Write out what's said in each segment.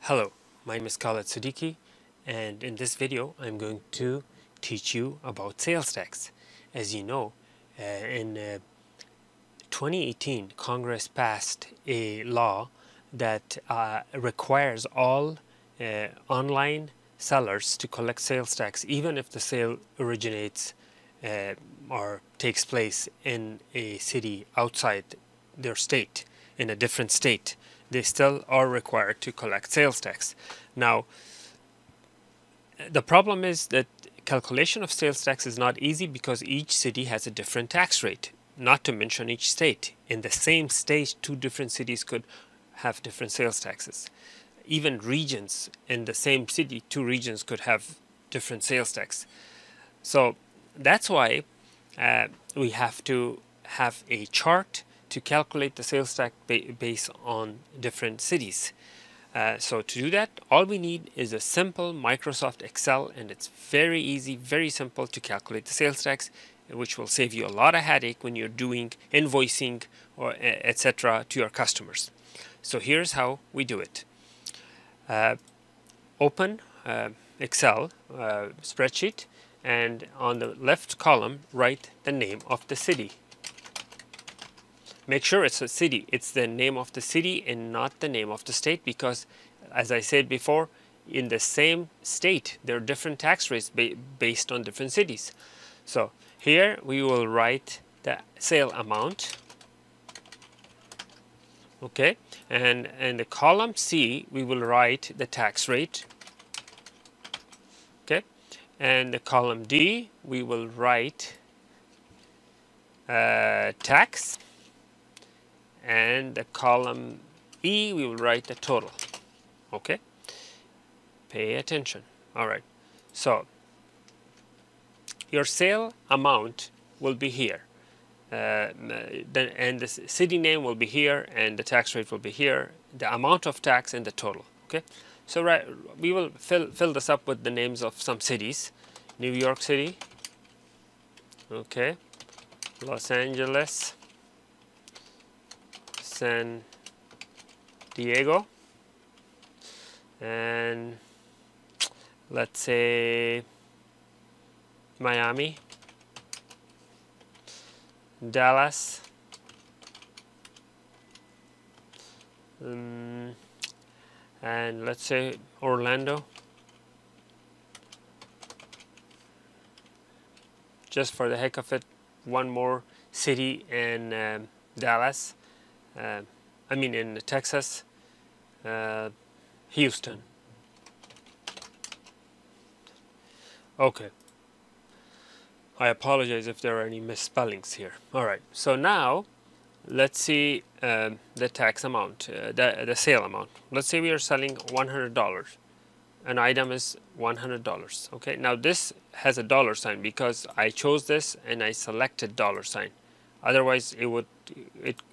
Hello, my name is Khaled Siddiqui, and in this video I'm going to teach you about sales tax. As you know, in 2018 Congress passed a law that requires all online sellers to collect sales tax even if the sale originates or takes place in a city outside their state, in a different state. They still are required to collect sales tax. Now, the problem is that calculation of sales tax is not easy because each city has a different tax rate, not to mention each state. In the same state, two different cities could have different sales taxes. Even regions in the same city, two regions could have different sales tax. So that's why we have to have a chart to calculate the sales tax based on different cities. So to do that, all we need is a simple Microsoft Excel, and it's very easy, very simple to calculate the sales tax, which will save you a lot of headache when you're doing invoicing or etc. to your customers. So here's how we do it. Open Excel spreadsheet, and on the left column write the name of the city. Make sure it's a city. It's the name of the city and not the name of the state, because as I said before, in the same state there are different tax rates based on different cities. So here we will write the sale amount, okay, and in the column C we will write the tax rate, okay, and the column D we will write tax, and the column E we will write the total. Okay, pay attention. All right, so your sale amount will be here, and the city name will be here, and the tax rate will be here, the amount of tax and the total. Okay, so we will fill this up with the names of some cities. New York City, okay, Los Angeles, San Diego, and let's say Miami, Dallas, and let's say Orlando, just for the heck of it, one more city in Dallas, in Texas, Houston. Okay, I apologize if there are any misspellings here. All right, so now let's see the tax amount, the sale amount. Let's say we are selling $100. An item is $100. Okay, now this has a dollar sign because I chose this and I selected dollar sign. Otherwise it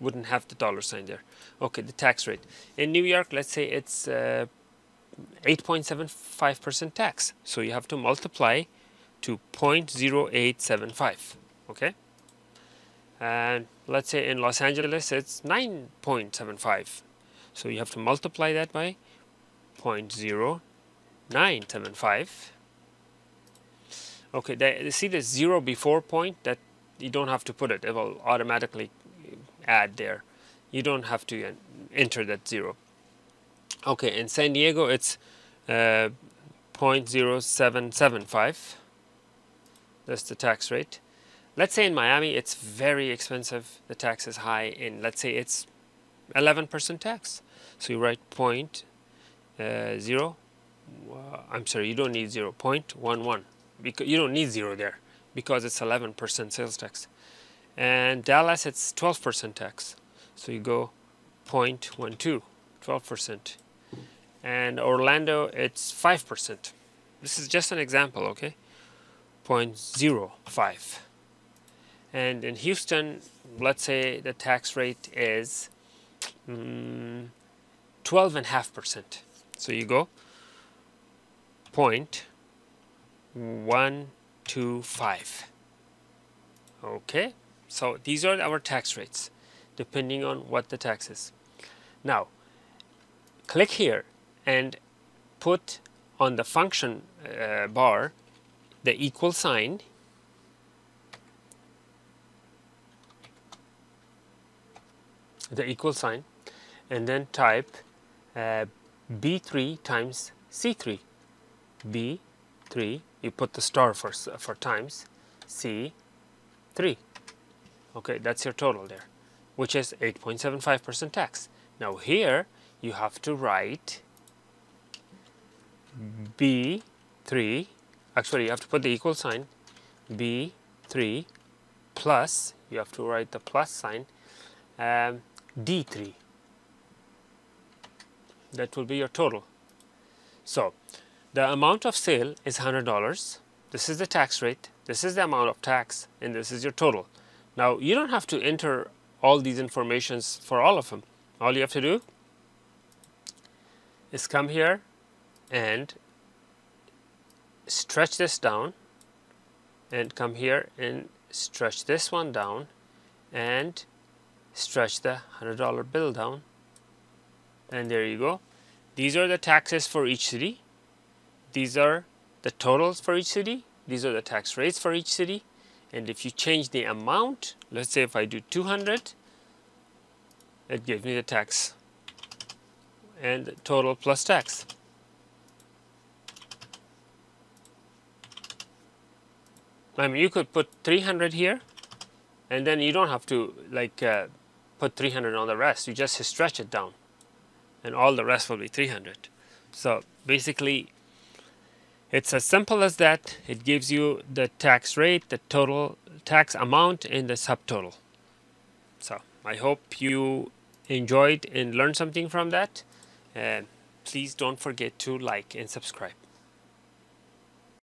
wouldn't have the dollar sign there. Okay, the tax rate in New York, let's say it's 8.75% tax, so you have to multiply to 0.0875. okay, and let's say in Los Angeles it's 9.75, so you have to multiply that by 0.0975. okay, see the zero before point, that you don't have to put it, it will automatically add there. You don't have to enter that zero. Okay, in San Diego it's 0.0775. That's the tax rate. Let's say in Miami it's very expensive, the tax is high, and let's say it's 11% tax. So you write I'm sorry, you don't need 0.11, because you don't need zero there because it's 11% sales tax. And Dallas it's 12% tax, so you go 0.12, 12%. And Orlando it's 5%. This is just an example, okay? 0.05. And in Houston, let's say the tax rate is 12.5%. So you go 0.125. Okay, so these are our tax rates depending on what the tax is. Now click here and put on the function bar the equal sign, and then type B3 times C3. B3, you put the star for times, C3. Okay, that's your total there, which is 8.75% tax. Now here you have to write B3, actually you have to put the equal sign, B3 plus, you have to write the plus sign, D3. That will be your total. So the amount of sale is $100. This is the tax rate, this is the amount of tax, and this is your total. Now you don't have to enter all these informations for all of them. All you have to do is come here and stretch this down, and come here and stretch this one down, and stretch the $100 bill down, and there you go. These are the taxes for each city. These are the totals for each city. These are the tax rates for each city. And if you change the amount, let's say if I do 200, it gives me the tax and the total plus tax. I mean, you could put 300 here, and then you don't have to like put 300 on the rest. You just stretch it down, and all the rest will be 300. So basically, it's as simple as that. It gives you the tax rate, the total tax amount, and the subtotal. So I hope you enjoyed and learned something from that. And please don't forget to like and subscribe.